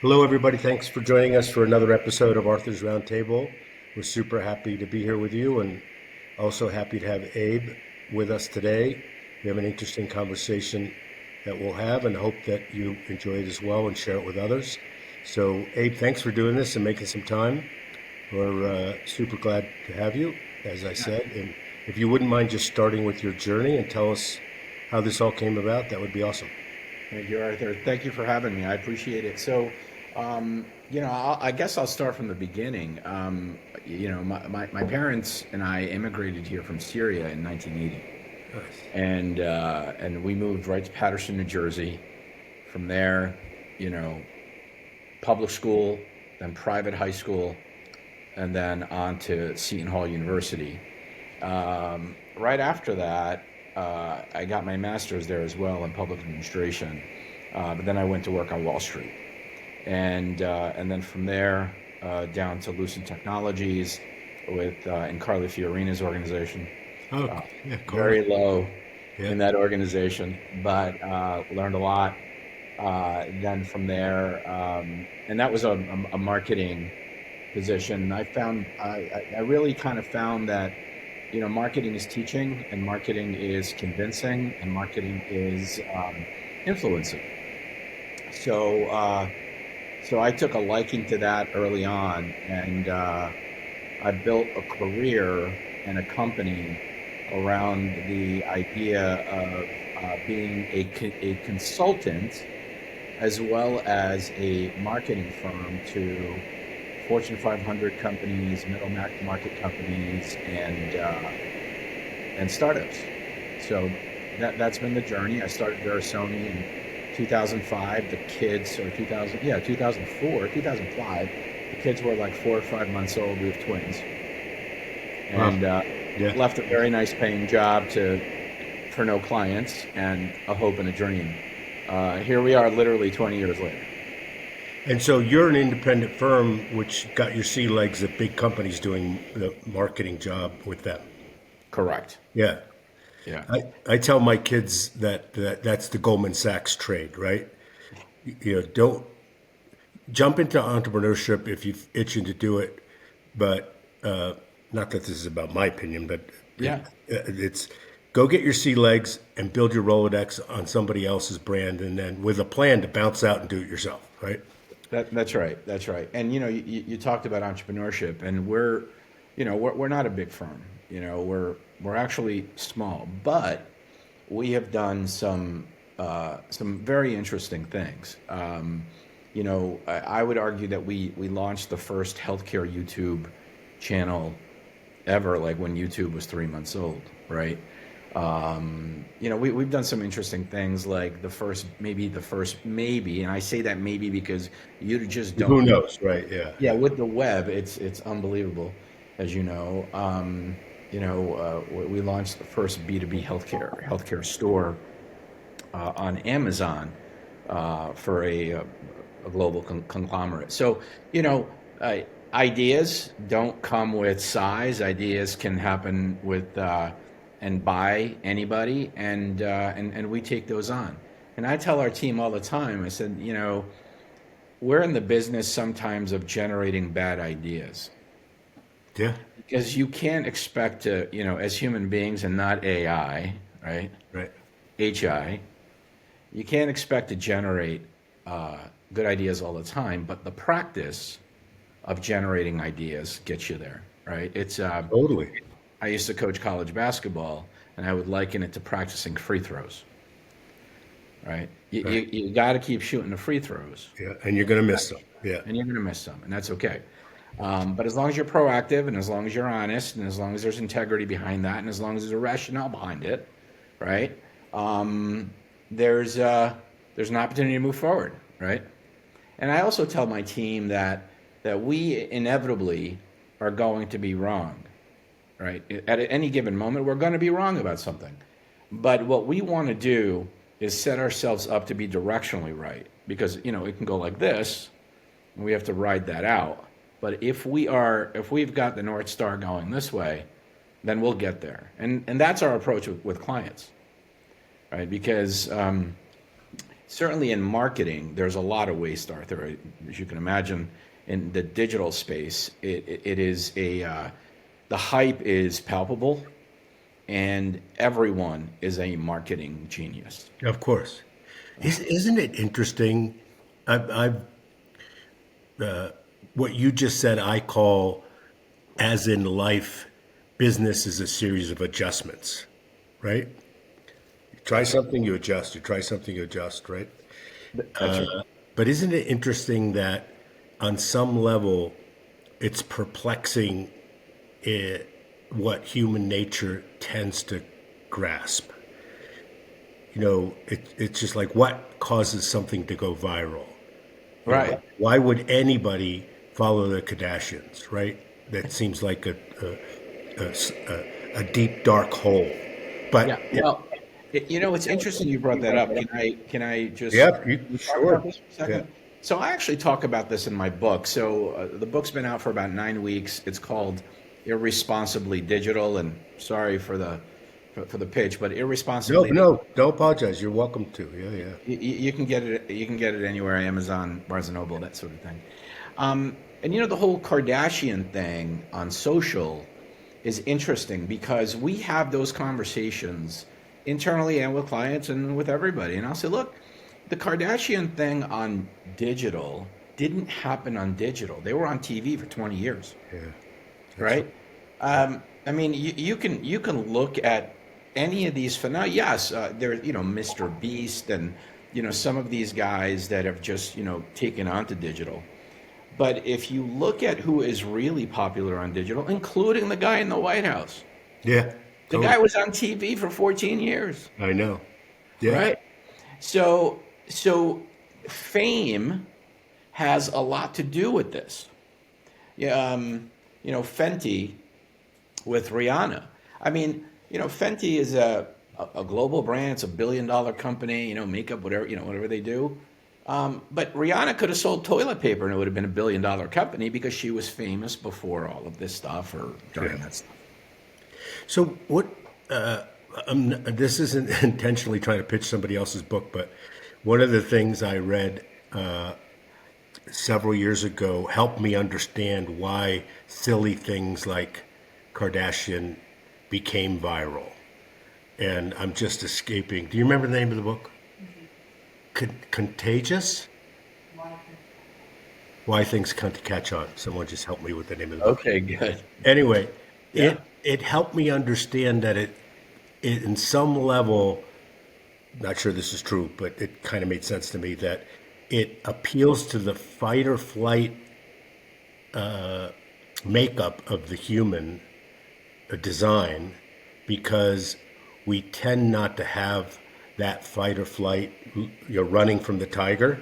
Hello, everybody. Thanks for joining us for another episode of Arthur's Roundtable. We're super happy to be here with you and also happy to have Abe with us today. We have an interesting conversation that we'll have and hope that you enjoy it as well and share it with others. So, Abe, thanks for doing this and making some time. We're super glad to have you, as I said. And if you wouldn't mind just starting with your journey and tell us how this all came about, that would be awesome. Thank you, Arthur. Thank you for having me. I appreciate it. I guess I'll start from the beginning. My parents and I immigrated here from Syria in 1980, Nice. and we moved right to Paterson, New Jersey. From there, you know, public school, then private high school, and then on to Seton Hall University. Right after that, I got my master's there as well in public administration, but then I went to work on Wall Street, and then from there down to Lucent Technologies in Carly Fiorina's organization. Oh, yeah, cool. Very low Yeah. in that organization, but learned a lot. Then from there, and that was a marketing position. I really kind of found that, marketing is teaching, and marketing is convincing, and marketing is influencing. So I took a liking to that early on, and I built a career and a company around the idea of being a consultant as well as a marketing firm to Fortune 500 companies, middle market companies, and startups. So that's been the journey. I started Verisoni in 2005. The kids, or 2004, 2005. The kids were like 4 or 5 months old. We have twins, and Yeah. left a very nice paying job for no clients and a hope and a dream. Here we are, literally 20 years later. And so you're an independent firm which got your sea legs at big companies doing the marketing job with them. Correct. Yeah. Yeah. I tell my kids that's the Goldman Sachs trade, right? Don't jump into entrepreneurship if you're itching to do it, but not that this is about my opinion, but Yeah. it's go get your sea legs and build your Rolodex on somebody else's brand, and then with a plan to bounce out and do it yourself, right? That's right. That's right. And you talked about entrepreneurship, and we're not a big firm. We're actually small, but we have done some very interesting things. I would argue that we launched the first healthcare YouTube channel ever, like when YouTube was 3 months old, right? We've done some interesting things, like the first, and I say that maybe because you just don't Who know. knows, right? Yeah. Yeah, with the web, it's unbelievable, as you know. We launched the first B2B healthcare store on Amazon for a global conglomerate. So, ideas don't come with size. Ideas can happen with and by anybody, and we take those on. And I tell our team all the time, I said, we're in the business sometimes of generating bad ideas. Yeah. Because you can't expect to, as human beings and not AI, right? Right. HI, you can't expect to generate good ideas all the time, but the practice of generating ideas gets you there, right? Totally. I used to coach college basketball, and I would liken it to practicing free throws, right? You got to keep shooting the free throws, Yeah. And you're going to miss them. Yeah. and you're going to miss some, and that's okay. But as long as you're proactive, and as long as you're honest, and as long as there's integrity behind that, and as long as there's a rationale behind it, right? There's an opportunity to move forward, right? And I also tell my team that we inevitably are going to be wrong, right? At any given moment, we're going to be wrong about something. But what we want to do is set ourselves up to be directionally right, because it can go like this, and we have to ride that out. But if we've got the North Star going this way, then we'll get there. And that's our approach with clients, right? Because certainly in marketing, there's a lot of waste, Arthur. As you can imagine, in the digital space, it is the hype is palpable, and everyone is a marketing genius. Of course. Isn't it interesting? I've what you just said, I call, as in life, business is a series of adjustments, right? You try something, you adjust. You try something, you adjust, right? That's right. But isn't it interesting that on some level, it's perplexing what human nature tends to grasp? It's just like, what causes something to go viral? Right. Why would anybody follow the Kardashians, right? That seems like a deep, dark hole. But Yeah. Well, it's interesting you brought that up. Can I just yeah, talk about sure. this for a Yeah. second? So I actually talk about this in my book. So the book's been out for about 9 weeks. It's called Irresponsibly Digital, and sorry for the pitch, but No, irresponsibly. no, don't apologize. You're welcome to. Yeah, yeah. You can get it. You can get it anywhere, Amazon, Barnes and Noble, that sort of thing. And the whole Kardashian thing on social is interesting because we have those conversations internally and with clients and with everybody. And I'll say, look, the Kardashian thing on digital didn't happen on digital. They were on TV for 20 years, Yeah. right? I mean, you can look at any of these phenomena. Yes, there's Mr. Beast and some of these guys that have just taken on to digital. But if you look at who is really popular on digital, including the guy in the White House, Yeah. the guy was on TV for 14 years, I know. Yeah. right? So fame has a lot to do with this. Yeah, Fenty with Rihanna. I mean, Fenty is a global brand. It's $1 billion company. Makeup, whatever they do. But Rihanna could have sold toilet paper and it would have been $1 billion company because she was famous before all of this stuff or during that stuff. So what? This isn't intentionally trying to pitch somebody else's book, but one of the things I read several years ago helped me understand why silly things like Kardashian became viral. And I'm just escaping. Do you remember the name of the book? Contagious? Why things come to catch on. Someone just helped me with the name of the book. Okay, good. Anyway, Yeah. it helped me understand that it in some level, not sure this is true, but it kind of made sense to me that it appeals to the fight or flight makeup of the human design because we tend not to have that fight or flight, you're running from the tiger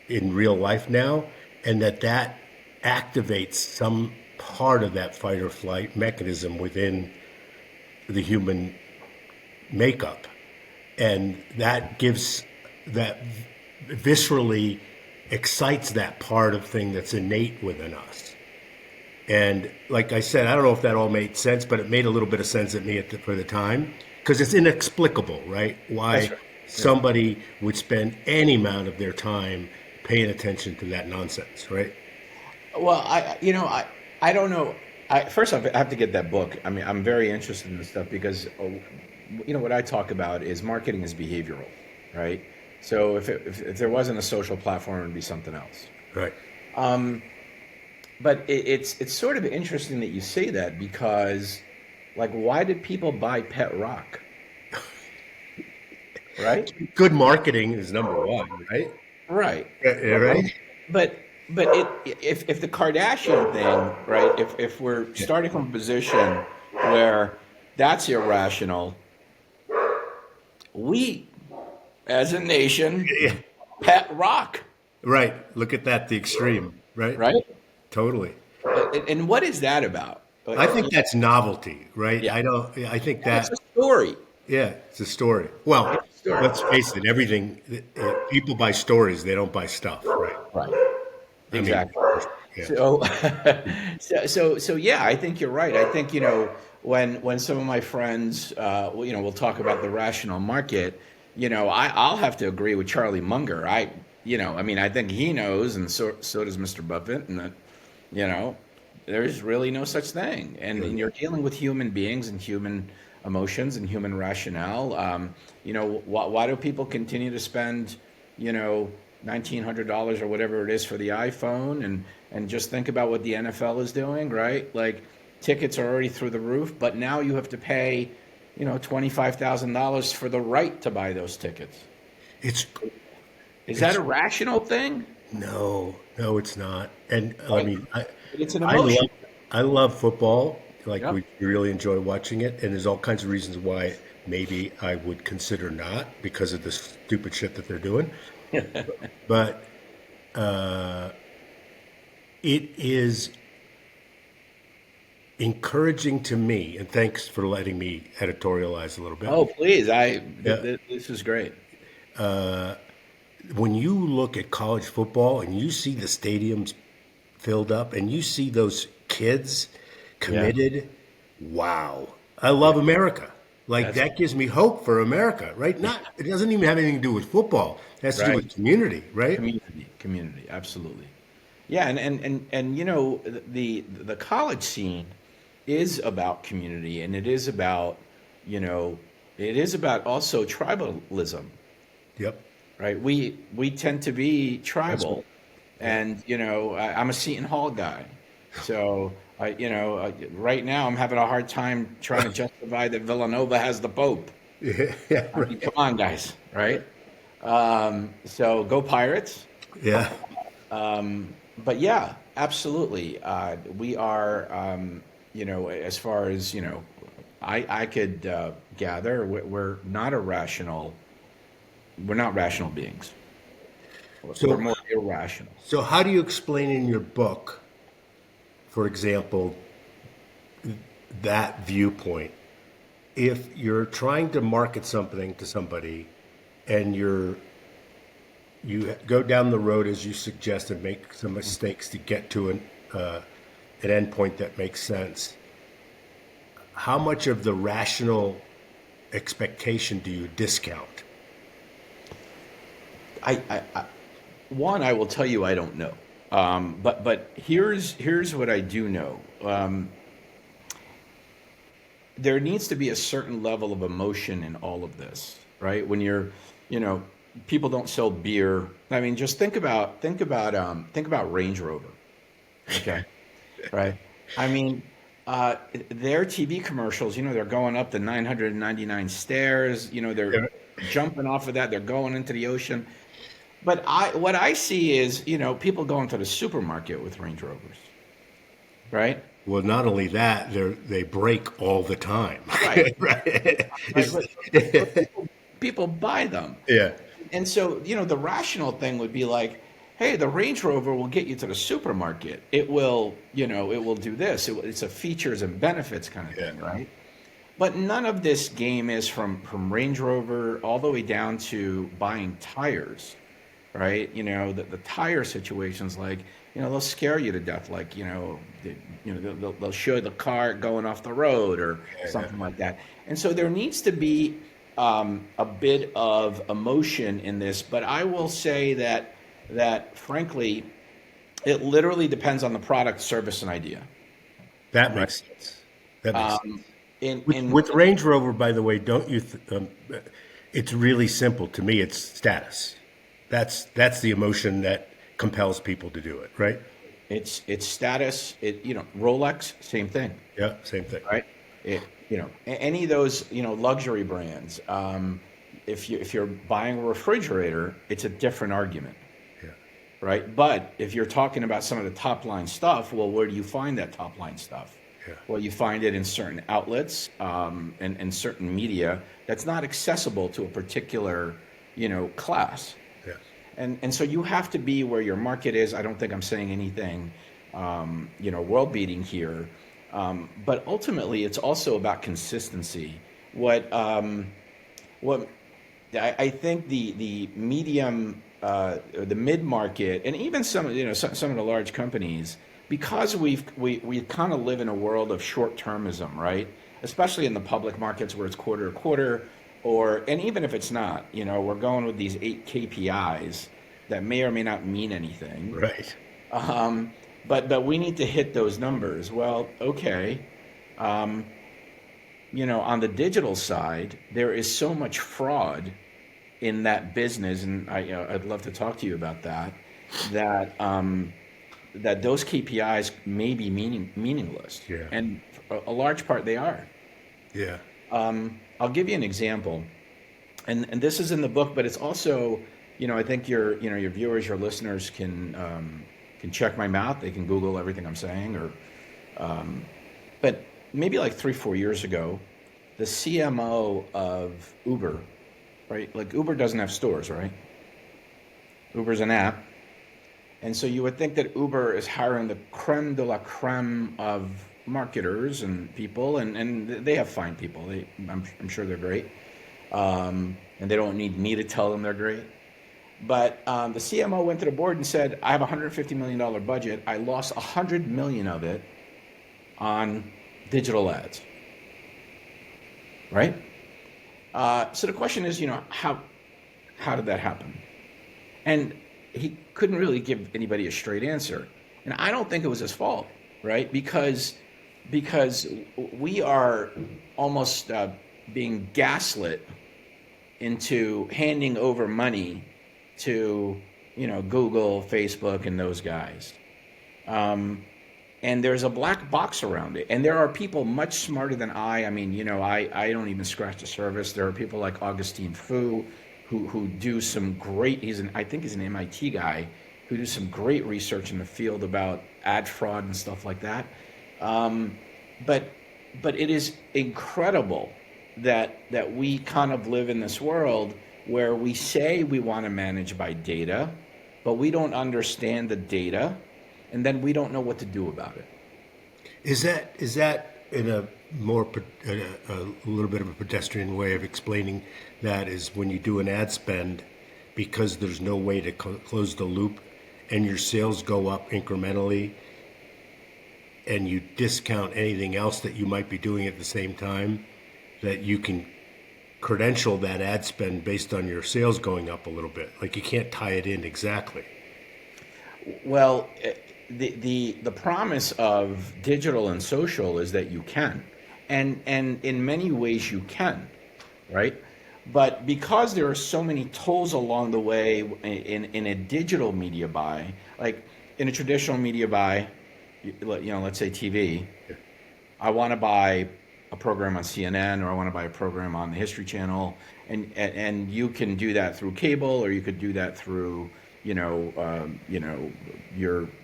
in real life now, and that activates some part of that fight or flight mechanism within the human makeup. And that gives, that viscerally excites that part of thing that's innate within us. And like I said, I don't know if that all made sense, but it made a little bit of sense at me for the time. Because it's inexplicable, right? Why That's right. somebody would spend any amount of their time paying attention to that nonsense, right? Well, I don't know. First off, I have to get that book. I mean, I'm very interested in this stuff because, what I talk about is marketing is behavioral, right? So if there wasn't a social platform, it would be something else. Right. But it's sort of interesting that you say that because, like, why did people buy Pet Rock? Right? Good marketing is number one, right? Right. Yeah, right. But if the Kardashian thing, right? If we're starting from a position where that's irrational, we as a nation pet rock, Right. Look at that, the extreme, right? right? Totally. And what is that about? I think that's novelty, right? Yeah. I think It's that, a story. yeah, it's a story. Well, It's a story. let's face it, everything, people buy stories, they don't buy stuff, right? Right. I mean, Exactly. yeah. So yeah, I think you're right. I think when some of my friends, we'll talk about the rational market. I'll have to agree with Charlie Munger. I mean, I think he knows, and so does Mr. Buffett, and that, you know, there's really no such thing. And you're dealing with human beings and human emotions and human rationale. Why do people continue to spend, $1,900 or whatever it is for the iPhone, and just think about what the NFL is doing, right? Like, tickets are already through the roof, but now you have to pay, $25,000 for the right to buy those tickets. Is that a rational thing? No, it's not. And I Right. mean, It's an I emotion. love football. Like Yep. we really enjoy watching it, and there's all kinds of reasons why maybe I would consider not because of the stupid shit that they're doing. But it is encouraging to me, and thanks for letting me editorialize a little bit. Oh, please. Yeah. This is great. When you look at college football and you see the stadiums filled up and you see those kids Yeah. committed, wow. I love America. Like That's that gives me hope for America, right? Not it doesn't even have anything to do with football. It has to do right. with community, right? Community, absolutely. Yeah, and the college scene is about community, and you know, it is about also tribalism, Yep. right? We tend to be That's tribal, and I'm a Seton Hall guy, so right now I'm having a hard time trying to justify that Villanova has the Pope. yeah, I mean, right. come on, guys, right? So go Pirates. Yeah. But yeah, absolutely. We are, as far as, I could gather, we're not rational beings. We're So more irrational. so how do you explain in your book, for example, that viewpoint? If you're trying to market something to somebody and you go down the road as you suggest and make some mistakes to get to an endpoint that makes sense, how much of the rational expectation do you discount? I will tell you, I don't know. But here's what I do know. There needs to be a certain level of emotion in all of this, right? When people don't sell beer. I mean, just think about Range Rover, okay, right? I mean, their TV commercials, they're going up the 999 stairs. They're jumping off of that. They're going into the ocean. But what I see is, people going to the supermarket with Range Rovers, right? Well, not only that, they break all the time. Right. Right. Right. It's- But people buy them. yeah. And so, the rational thing would be like, hey, the Range Rover will get you to the supermarket. It will do this. It's a features and benefits kind of Yeah. thing, right? But none of this game is from Range Rover all the way down to buying tires, right? The tire situations, like, they'll scare you to death, like, they'll show the car going off the road or something like that. And so there needs to be a bit of emotion in this, but I will say that frankly, it literally depends on the product, service, and idea. That makes sense. That makes sense. Um, in With, in with Range Rover, by the way, don't you? It's really simple to me. It's status. That's the emotion that compels people to do it, right? it's status. Rolex, same thing, Yeah, same thing. right? Any of those luxury brands. If you're buying a refrigerator, it's a different argument, Yeah, right? But if you're talking about some of the top line stuff, well, where do you find that top line stuff? yeah, Well, you find it in certain outlets, and certain media that's not accessible to a particular, class. yeah. And so you have to be where your market is. I don't think I'm saying anything, world beating here. But ultimately, it's also about consistency. What I think the medium, the mid market, and even some of the large companies, because we kind of live in a world of short termism, right? Especially in the public markets where it's quarter to quarter. and even if it's not, we're going with these 8 KPIs that may or may not mean anything. Right. Um, but we need to hit those numbers. Well, okay. Um, on the digital side, there is so much fraud in that business, and I'd love to talk to you about that. That those KPIs may be meaningless, Yeah. and a large part they are. Yeah. I'll give you an example, and this is in the book, but it's also, I think your viewers, your listeners can check my mouth. They can Google everything I'm saying, but maybe like 3-4 years ago, the CMO of Uber, right? Like Uber doesn't have stores, right? Uber's an app. And so you would think that Uber is hiring the creme de la creme of marketers and people, and they have fine people. I'm sure they're great. And they don't need me to tell them they're great. But the CMO went to the board and said, I have a $150 million budget. I lost $100 million of it on digital ads. Right? So the question is, how did that happen? And he couldn't really give anybody a straight answer. And I don't think it was his fault, right? Because we are almost being gaslit into handing over money to, Google, Facebook, and those guys. And there's a black box around it. And there are people much smarter than I mean, I don't even scratch the surface. There are people like Augustine Fu who do some great, I think he's an MIT guy, who do some great research in the field about ad fraud and stuff like that. But it is incredible that we kind of live in this world where we say we want to manage by data, but we don't understand the data, and then we don't know what to do about it. Is that in a little bit of a pedestrian way of explaining that is when you do an ad spend, because there's no way to close the loop, and your sales go up incrementally, and you discount anything else that you might be doing at the same time, that you can credential that ad spend based on your sales going up a little bit. Like you can't tie it in exactly. Well, the promise of digital and social is that you can, and in many ways you can, right? But because there are so many tolls along the way in a digital media buy, like in a traditional media buy, let's say TV, Yeah. I want to buy a program on CNN, or I want to buy a program on the History Channel, and you can do that through cable, or you could do that through your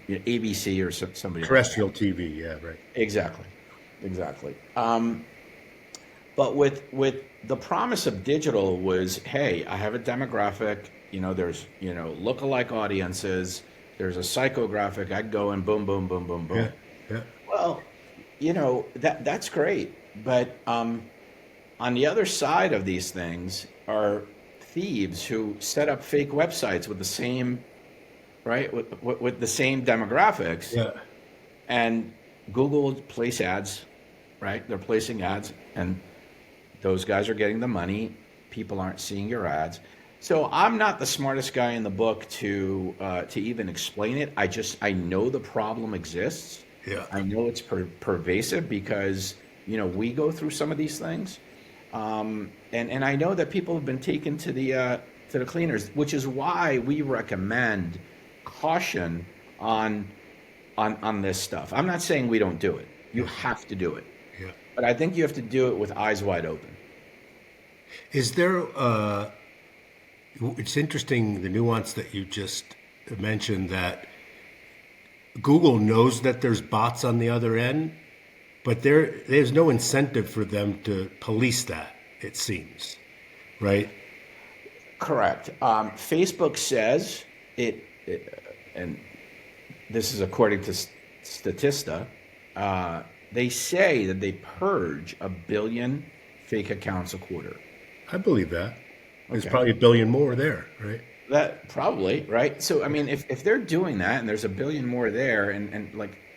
ABC or somebody Terrestrial TV, yeah, right. Exactly. But with the promise of digital was, hey, I have a demographic. There's lookalike audiences. There's a psychographic. I go and boom, boom, boom, boom, boom. Yeah, yeah. Well, that's great, but on the other side of these things are thieves who set up fake websites with the same, right, with the same demographics. Yeah. And Google will place ads, right? They're placing ads, and those guys are getting the money. People aren't seeing your ads. So I'm not the smartest guy in the book to even explain it. I know the problem exists. Yeah. I know it's pervasive because we go through some of these things, and I know that people have been taken to the cleaners, which is why we recommend caution on this stuff. I'm not saying we don't do it. You have to do it. Yeah. But I think you have to do it with eyes wide open. Is there? It's interesting the nuance that you just mentioned, that Google knows that there's bots on the other end, but there's no incentive for them to police that, it seems, right? Correct. Facebook says it, and this is according to Statista. They say that they purge 1 billion fake accounts a quarter. I believe that. There's Okay. probably 1 billion more there, right? That probably, right? So, I mean, if they're doing that and there's 1 billion more there, and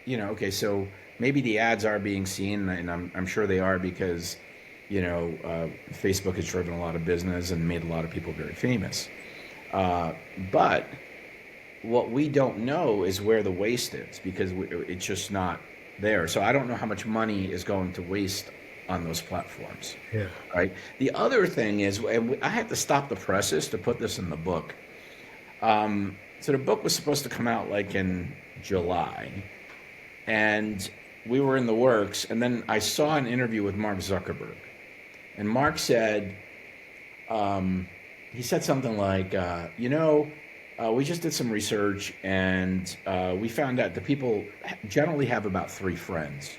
okay, so maybe the ads are being seen, and I'm sure they are, because Facebook has driven a lot of business and made a lot of people very famous. But what we don't know is where the waste is, because it's just not there. So I don't know how much money is going to waste on those platforms. Yeah. Right. The other thing is, and I had to stop the presses to put this in the book. So the book was supposed to come out like in July, and we were in the works. And then I saw an interview with Mark Zuckerberg, and Mark said, he said something like, we just did some research, and we found out that people generally have about 3 friends,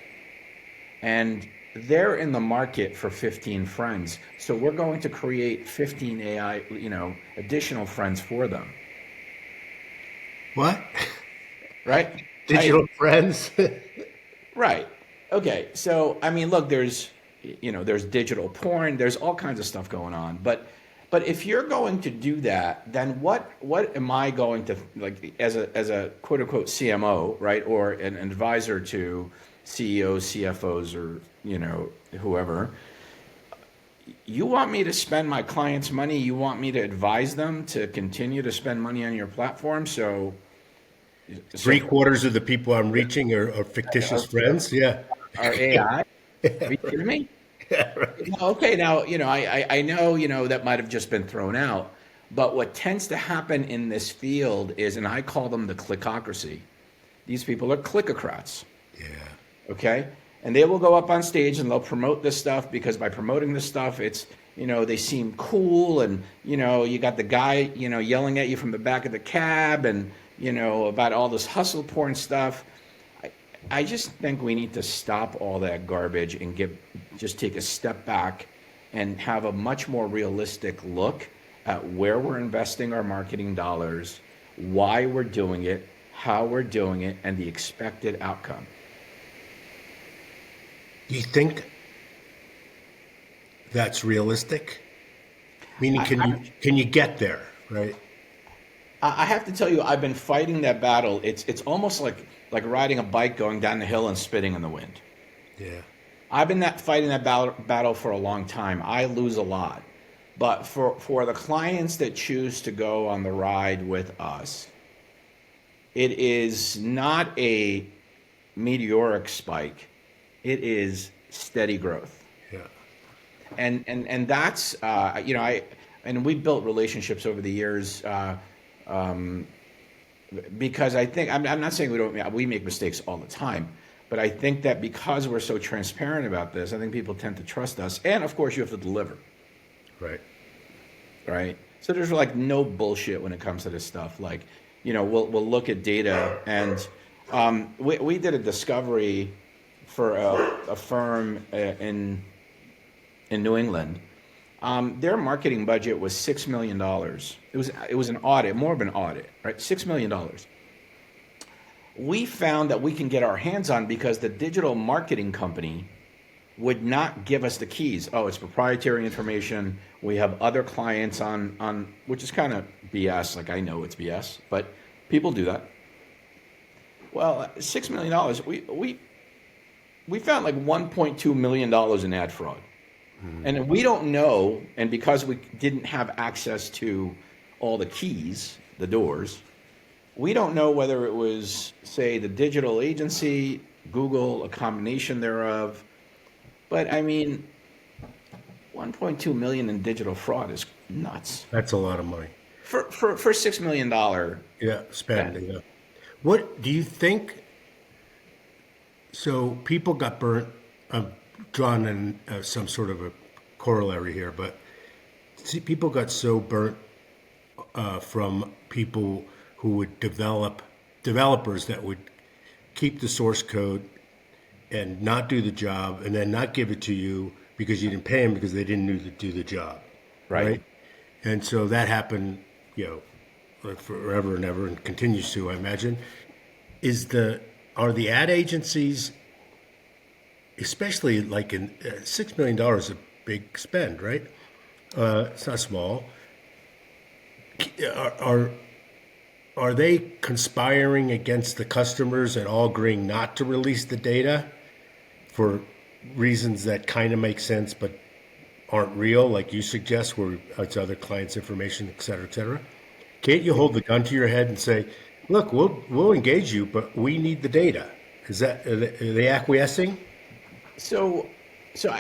and they're in the market for 15 friends. So we're going to create 15 AI, additional friends for them. What? Right? Digital friends? Right. Okay. So, I mean, look, there's digital porn, there's all kinds of stuff going on. But if you're going to do that, then what am I going to, like, as a quote unquote CMO, right? Or an advisor to CEOs, CFOs, or, whoever. You want me to spend my clients' money? You want me to advise them to continue to spend money on your platform? So 3/4 of the people I'm reaching are fictitious friends. Yeah. Are AI? Are you kidding me? Yeah, right. Okay, now, I know, that might have just been thrown out, but what tends to happen in this field is, and I call them the clickocracy. These people are clickocrats. Yeah. Okay? And they will go up on stage and they'll promote this stuff, because by promoting this stuff, it's, they seem cool, and, you got the guy, yelling at you from the back of the cab, and, about all this hustle porn stuff. I just think we need to stop all that garbage and just take a step back and have a much more realistic look at where we're investing our marketing dollars, why we're doing it, how we're doing it, and the expected outcome. Do you think that's realistic? Meaning, can you get there, right? I have to tell you, I've been fighting that battle. It's almost like riding a bike going down the hill and spitting in the wind. Yeah. I've been fighting that battle for a long time. I lose a lot. But for the clients that choose to go on the ride with us, it is not a meteoric spike. It is steady growth. Yeah. And that's, and we've built relationships over the years, because I think, I'm not saying we make mistakes all the time, but I think that because we're so transparent about this, I think people tend to trust us. And of course, you have to deliver. Right. Right. So there's like no bullshit when it comes to this stuff. Like, we'll look at data, and we did a discovery for a firm in New England. Their marketing budget was $6 million. It was an audit, more of an audit, right? $6 million. We found that we can get our hands on, because the digital marketing company would not give us the keys. Oh, it's proprietary information. We have other clients on which is kind of BS. Like, I know it's BS, but people do that. Well, $6 million, we found like $1.2 million in ad fraud. And we don't know, and because we didn't have access to all the keys, the doors, we don't know whether it was, say, the digital agency, Google, a combination thereof. But I mean, 1.2 million in digital fraud is nuts. That's a lot of money. For $6 million. Yeah, spend. Yeah. What do you think? So people got burnt. I'm drawing in some sort of a corollary here, but people got so burnt from people who would developers that would keep the source code and not do the job, and then not give it to you because you didn't pay them because they didn't do the job. Right. And so that happened, like forever and ever, and continues to, I imagine. Are the ad agencies, especially like in $6 million is a big spend, right? It's not small. Are they conspiring against the customers and all agreeing not to release the data for reasons that kind of make sense, but aren't real, like you suggest, where it's other clients' information, et cetera, et cetera? Can't you hold the gun to your head and say, "Look, we'll engage you, but we need the data"? Is that are they acquiescing? So, so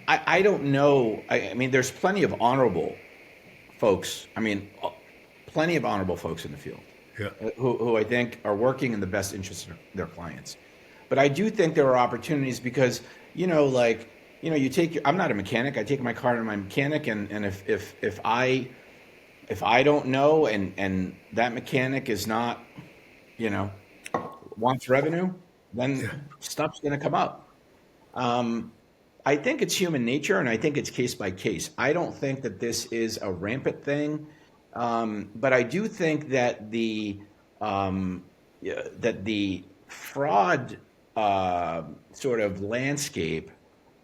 I don't know. I mean, there's plenty of honorable folks. I mean, plenty of honorable folks in the field Yeah, who I think are working in the best interest of their clients. But I do think there are opportunities because, like, you take I'm not a mechanic. I take my car to my mechanic, and if I don't know, and that mechanic is not, you know, wants revenue, then yeah, stuff's going to come up. Um, I think it's human nature, and I think it's case by case. I don't think that this is a rampant thing, but I do think that yeah, the fraud sort of landscape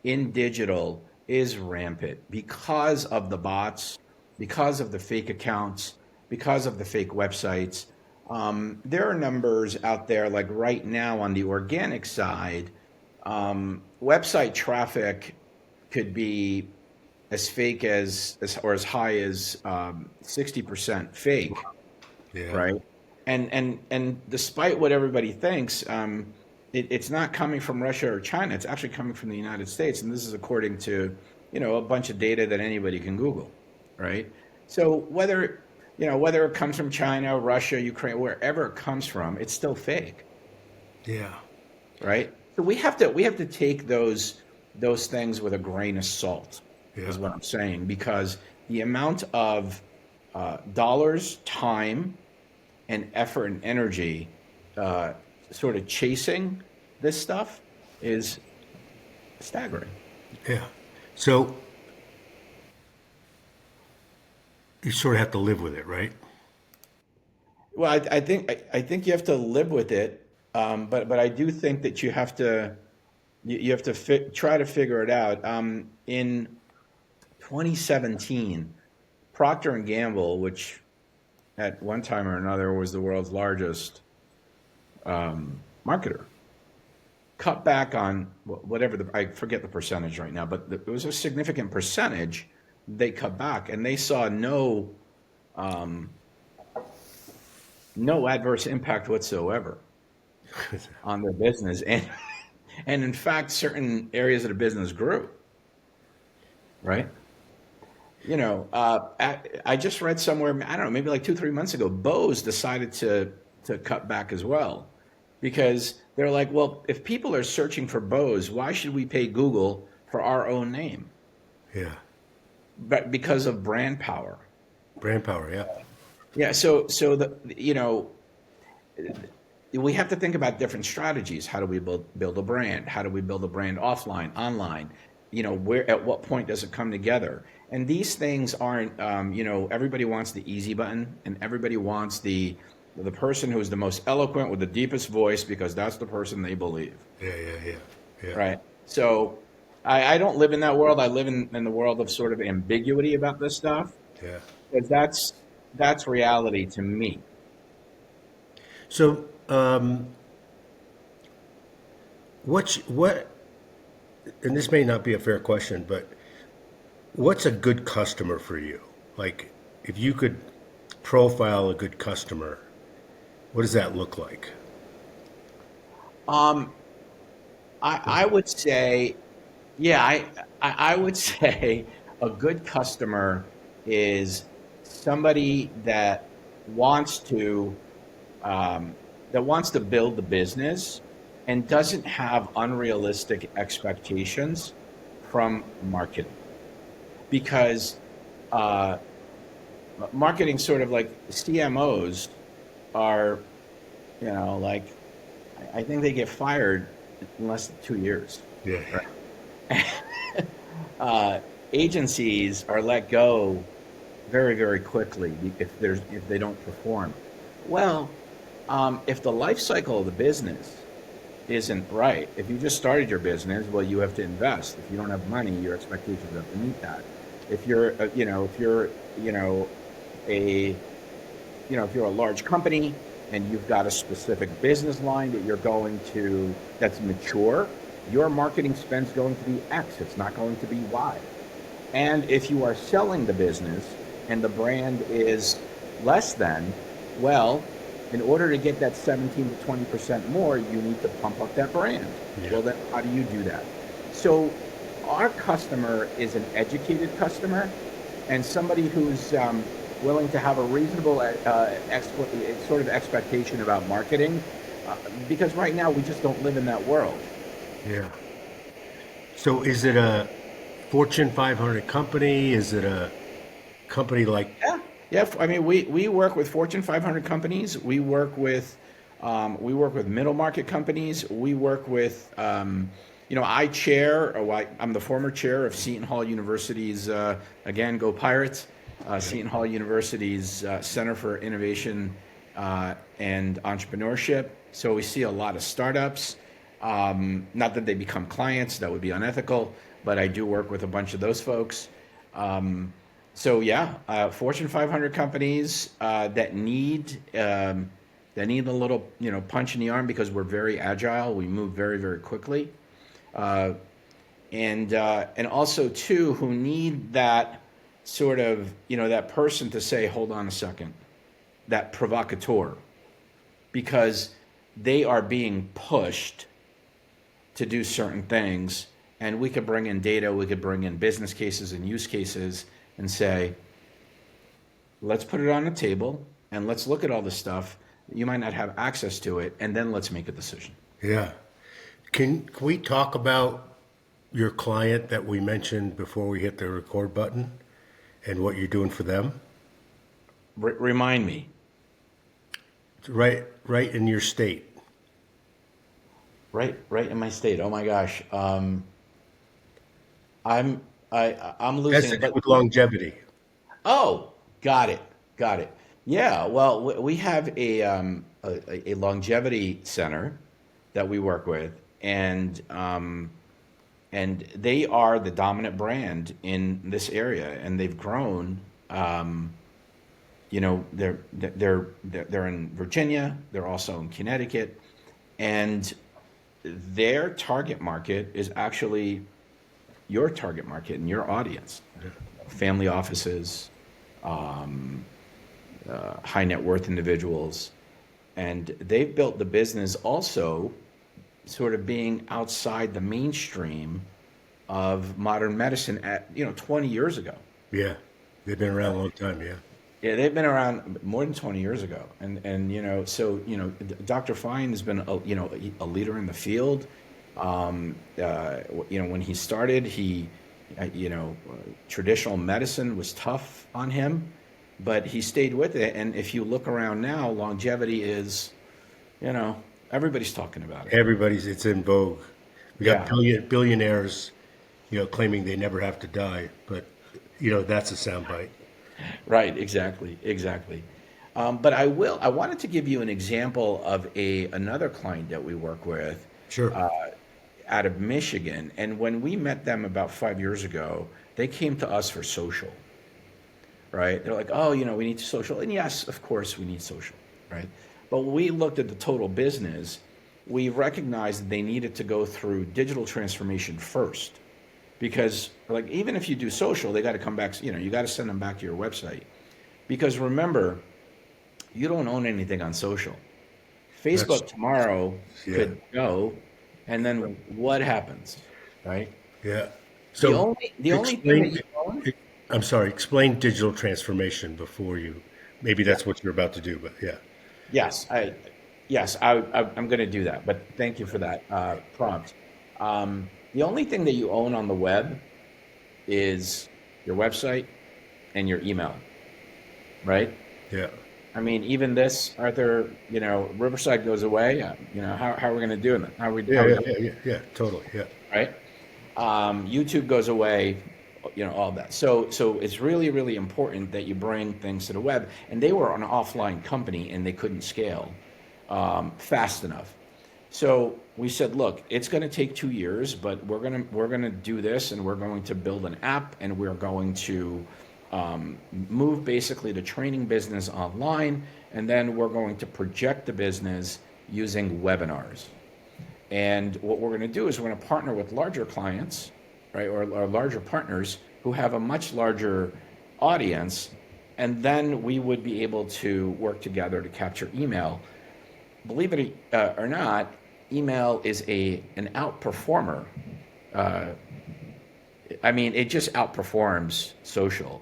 in digital is rampant because of the bots, because of the fake accounts, because of the fake websites. There are numbers out there, like right now on the organic side, website traffic could be as fake as or as high as 60% fake, yeah, right? And despite what everybody thinks, it's not coming from Russia or China. It's actually coming from the United States, and this is according to a bunch of data that anybody can Google, right? So whether it comes from China, Russia, Ukraine, wherever it comes from, it's still fake, yeah, right? So we have to take those things with a grain of salt, yeah, is what I'm saying, because the amount of dollars, time, and effort and energy uh, sort of chasing this stuff is staggering. yeah. So you sort of have to live with it, right? Well, I think you have to live with it, but I do think that you have to try to figure it out. In 2017, Procter and Gamble, which at one time or another was the world's largest marketer, cut back on whatever I forget the percentage right now, but it was a significant percentage they cut back, and they saw um, no adverse impact whatsoever on their business, and in fact, certain areas of the business grew. Right? I just read somewhere, I don't know, maybe like 2, 3 months ago, Bose decided to cut back as well, because they're like, well, if people are searching for Bose, why should we pay Google for our own name? Yeah, But because of brand power. brand power. Yeah, Yeah. So we have to think about different strategies. How do we build a brand? How do we build a brand offline, online? Where at what point does it come together? And these things aren't, everybody wants the easy button, and everybody wants the person who's the most eloquent with the deepest voice because that's the person they believe, yeah, yeah, yeah, yeah, right? So I don't live in that world. I live in the world of sort of ambiguity about this stuff, yeah. because that's reality to me. So, what? And this may not be a fair question, but what's a good customer for you? Like, if you could profile a good customer, what does that look like? Um, I would say, yeah, I would say a good customer is somebody wants to that wants to build the business and doesn't have unrealistic expectations from marketing, because uh, marketing, sort of like CMOs, are, like, I think they get fired in less than 2 years. Yeah, uh, Agencies are let go very, very quickly if they don't perform well. If the life cycle of the business isn't right, if you just started your business, well, you have to invest. If you don't have money, your expectations have to meet that. If you're, if you're, a, if you're a large company and you've got a specific business line that you're going that's mature, your marketing spend's going to be X. It's not going to be Y. And if you are selling the business and the brand is less than, well, in order to get that 17 to 20% more, you need to pump up that brand. Yeah. Well, then how do you do that? So our customer is an educated customer and somebody who's willing to have a reasonable sort of expectation about marketing, because right now we just don't live in that world. Yeah. So is it a Fortune 500 company? Is it a company like, Yeah, yeah. I mean, we work with Fortune 500 companies. We work with middle market companies. We work with, I chair. I'm the former chair of Seton Hall University's. Again, go Pirates! Seton Hall University's Center for Innovation and Entrepreneurship. So we see a lot of startups. Not that they become clients, that would be unethical, but I do work with a bunch of those folks. So yeah, Fortune 500 companies that need a little punch in the arm because we're very agile. We move very very quickly, and also too who need that sort of that person to say, hold on a second, that provocateur, because they are being pushed to do certain things, and we could bring in data, we could bring in business cases and use cases and say, let's put it on the table and let's look at all this stuff. You might not have access to it, and then let's make a decision. yeah. Can we talk about your client that we mentioned before we hit the record button and what you're doing for them? Remind me. Right in your state. Right in my state. Oh my gosh. I'm Has losing to it. do But with longevity. oh, got it. Got it. Yeah. Well, we have a longevity center that we work with, and they are the dominant brand in this area, and they've grown. They're in Virginia. They're also in Connecticut, and their target market is actually your target market and your audience: family offices, high net worth individuals, and they've built the business also sort of being outside the mainstream of modern medicine at 20 years ago. Yeah. They've been around a long time. Yeah. Yeah, they've been around more than 20 years ago, and so Dr. Fine has been a leader in the field. When he started, traditional medicine was tough on him, but he stayed with it. And if you look around now, longevity is, everybody's talking about it. It's in vogue. We got Yeah. billionaires, claiming they never have to die, but that's a soundbite. Right, exactly, exactly. But I wanted to give you an example of another client that we work with Sure. out of Michigan. And when we met them about 5 years ago, they came to us for social, right? They're like, oh, we need social. And yes, of course, we need social, right? But when we looked at the total business, we recognized that they needed to go through digital transformation first. Because like even if you do social, they got to come back, you got to send them back to your website. Because remember, you don't own anything on social. That's, Facebook tomorrow yeah. could go, and then what happens, right? Yeah. The So only thing that explain, you own. I'm sorry, explain digital transformation before maybe Yeah. that's what you're about to do, but yeah. Yes, I'm going to do that. But thank you for that prompt. The only thing that you own on the web is your website and your email, right? Yeah. I mean, even this, Arthur, Riverside goes away. How are we going to do that? Yeah, How are we yeah, going yeah, yeah, yeah, totally. Yeah. right? YouTube goes away, all that. So it's really, really important that you bring things to the web. And they were an offline company and they couldn't scale fast enough. So we said, look, it's going to take 2 years, but we're gonna do this, and we're going to build an app, and we're going to move basically the training business online, and then we're going to project the business using webinars. And what we're going to do is we're going to partner with larger clients, right, or larger partners who who have a much larger audience, and then we would be able to work together to capture email. Believe it or not, email is an outperformer. Uh, I mean, it just outperforms social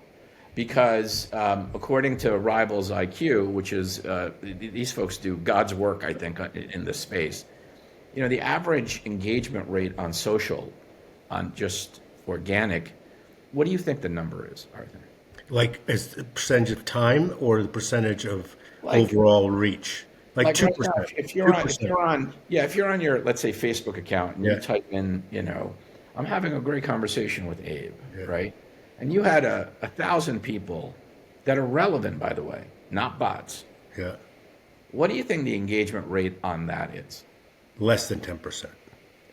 because according to Rivals IQ, which is these folks do God's work, I think, in this space. You know, the average engagement rate on social, on just organic, what do you think the number is, Arthur? Like as the percentage of time or the percentage of Like, overall reach? Like like right now, 2%. if Two%. if you're on your, let's say, Facebook account and you Yeah. type in, I'm having a great conversation with Abe, Yeah. right? And you had 1,000 people that are relevant, by the way, not bots. Yeah. What do you think the engagement rate on that is? Less than 10%.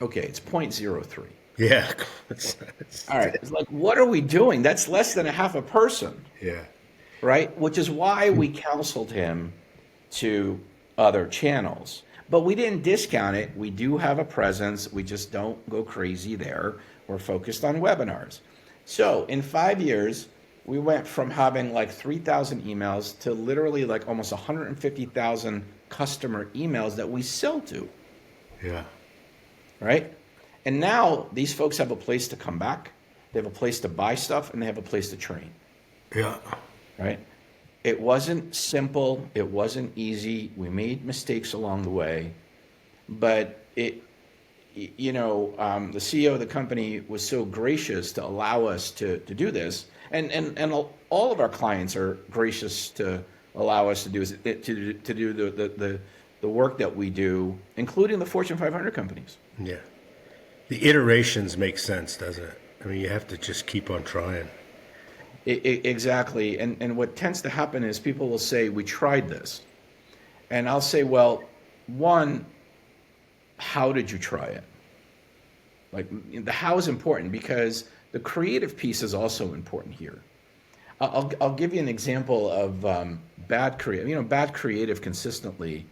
Okay, it's 0.03. Yeah. All right, it's like, what are we doing? That's less than a half a person, Yeah. right? Which is why we counseled him to other channels. But we didn't discount it. We do have a presence. We just don't go crazy there. We're focused on webinars. So in 5 years, we went from having like 3,000 emails to literally like almost 150,000 customer emails that we sell to, Yeah. right? And now these folks have a place to come back. They have a place to buy stuff, and they have a place to train, Yeah. right? It wasn't simple. It wasn't easy. We made mistakes along the way, but the CEO of the company was so gracious to allow us to do this, and all of our clients are gracious to allow us to do the work that we do, including the Fortune 500 companies. Yeah. The iterations make sense, doesn't it? I mean, you have to just keep on trying. Exactly. And what tends to happen is people will say, we tried this. And I'll say, well, one, how did you try it? Like the how is important because the creative piece is also important here. I'll give you an example of bad creative. Bad creative consistently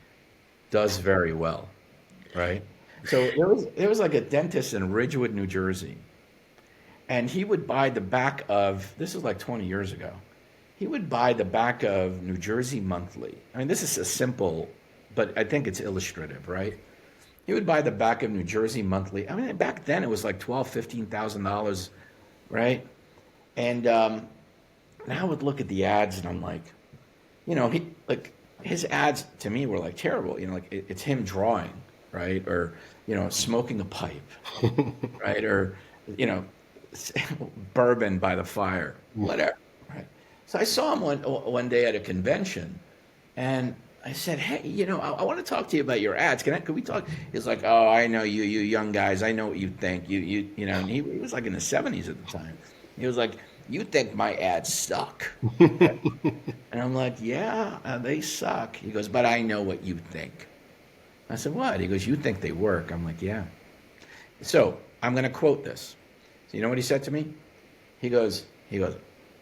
does very well, right? So there was like a dentist in Ridgewood, New Jersey. And he would buy the back of, this is like 20 years ago, he would buy the back of New Jersey Monthly. I mean, this is a simple, but I think it's illustrative, right? He would buy the back of New Jersey Monthly. I mean, back then it was like $12,000, $15,000, right? And now I would look at the ads and I'm like, his ads to me were like terrible. Like it's him drawing, right? Or, smoking a pipe, right? Or, bourbon by the fire, whatever. Right. So I saw him one day at a convention, and I said, "Hey, I want to talk to you about your ads. Can we talk?" He's like, "Oh, I know you young guys. I know what you think. And he was like in the 70s at the time. He was like, "You think my ads suck?" And I'm like, "Yeah, they suck." He goes, "But I know what you think." I said, "What?" He goes, "You think they work?" I'm like, "Yeah." So I'm going to quote this. So you know what he said to me? He goes,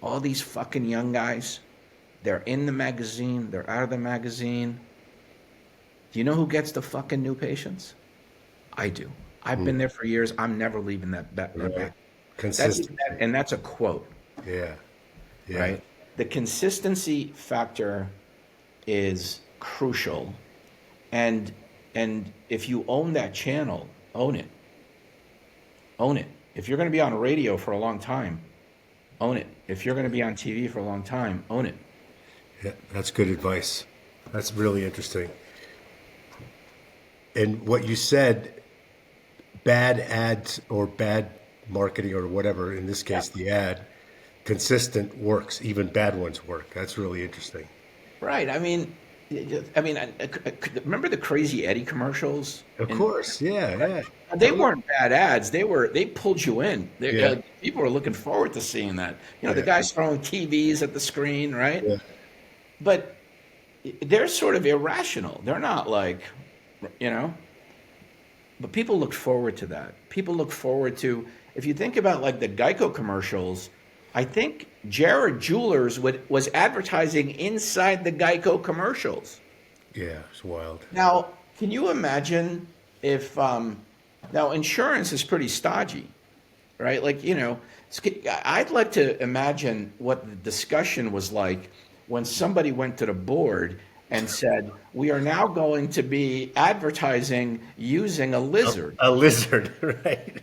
all these fucking young guys, they're in the magazine, they're out of the magazine. Do you know who gets the fucking new patients? I do. I've been there for years. I'm never leaving that back. Consistency. And that's a quote. Yeah. Yeah. Right? The consistency factor is crucial. And if you own that channel, own it. Own it. If you're going to be on radio for a long time, own it. If you're going to be on TV for a long time, own it. Yeah, that's good advice. That's really interesting. And what you said, bad ads or bad marketing or whatever, in this case, the ad, consistent works. Even bad ones work. That's really interesting. Right. I mean, remember the Crazy Eddie commercials? Of course. Yeah. They weren't bad ads. They pulled you in. Yeah. People were looking forward to seeing that. The guys throwing TVs at the screen, right? Yeah. But they're sort of irrational. They're not like, but people look forward to that. People look forward to, if you think about like the Geico commercials, I think Jared Jewelers was advertising inside the Geico commercials. Yeah, it's wild. Now, can you imagine if, now insurance is pretty stodgy, right? Like, I'd like to imagine what the discussion was like when somebody went to the board and said, "We are now going to be advertising using a lizard," A lizard, right?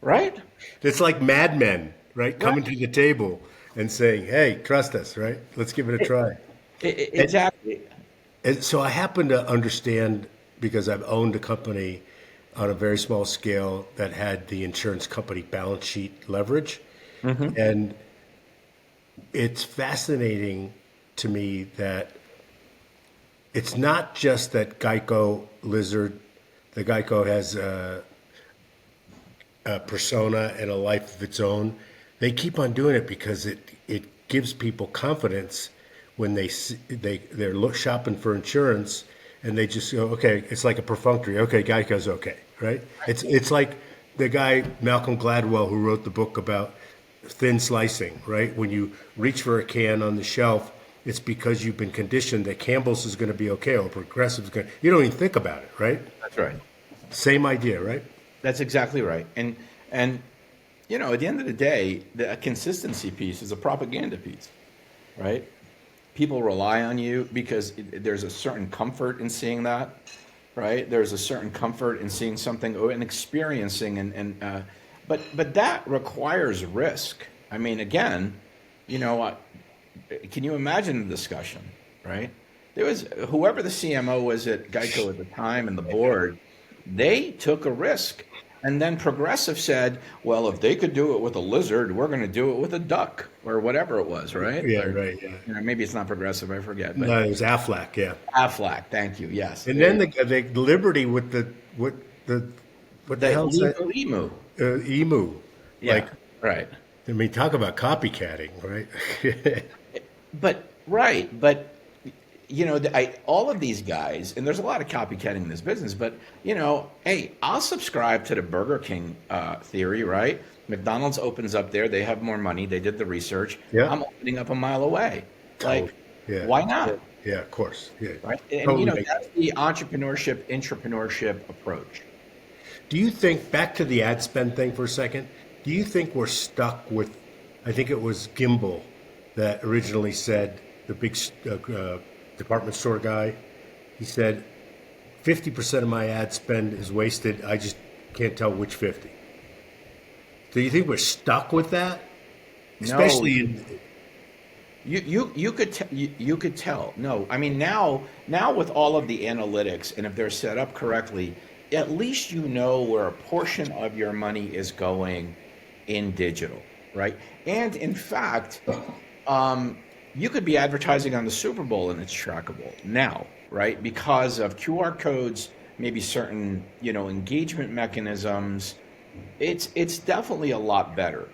right? It's like Mad Men, right? Right. Coming to the table and saying, "Hey, trust us, right? Let's give it a try." And, Exactly. and so I happen to understand because I've owned a company on a very small scale that had the insurance company balance sheet leverage. And it's fascinating to me that it's not just that Geico Lizard, the Geico has a persona and a life of its own. They keep on doing it because it gives people confidence when they're shopping for insurance and they just go, okay, it's like a perfunctory. Okay, Geico's okay, right? It's like the guy Malcolm Gladwell who wrote the book about thin slicing, right? When you reach for a can on the shelf, it's because you've been conditioned that Campbell's is going to be okay or Progressive's going to. You don't even think about it, right? That's right. Same idea, right? That's exactly right. And at the end of the day, the consistency piece is a propaganda piece, right? People rely on you because there's a certain comfort in seeing that, right? There's a certain comfort in seeing something and experiencing, but that requires risk. I mean, again, can you imagine the discussion, right? There was whoever the CMO was at Geico at the time and the board, they took a risk. And then Progressive said, well, if they could do it with a lizard, we're going to do it with a duck or whatever it was, right? Yeah, Or, right. Yeah. maybe it's not Progressive, I forget. But No, it was Aflac. Yeah. Aflac, thank you, yes. And then the Liberty with what the hell's that? Legal emu. Emu. Yeah, Like, right. I mean, talk about copycatting, right? But all of these guys, and there's a lot of copycatting in this business, but hey, I'll subscribe to the Burger King theory, right? McDonald's opens up there, they have more money, they did the research. Yeah. I'm opening up a mile away. Like, Yeah. why not? Yeah, of course. Yeah. Right? And Totally that's the entrepreneurship approach. Do you think, back to the ad spend thing for a second, do you think we're stuck with, I think it was Gimbel that originally said, the big department store guy, he said, 50% of my ad spend is wasted. I just can't tell which 50. Do you think we're stuck with that? Especially in, You could tell. No, I mean now with all of the analytics, and if they're set up correctly, at least you know where a portion of your money is going in digital, right? And in fact, you could be advertising on the Super Bowl and it's trackable now, right? Because of QR codes, maybe certain engagement mechanisms. It's definitely a lot better.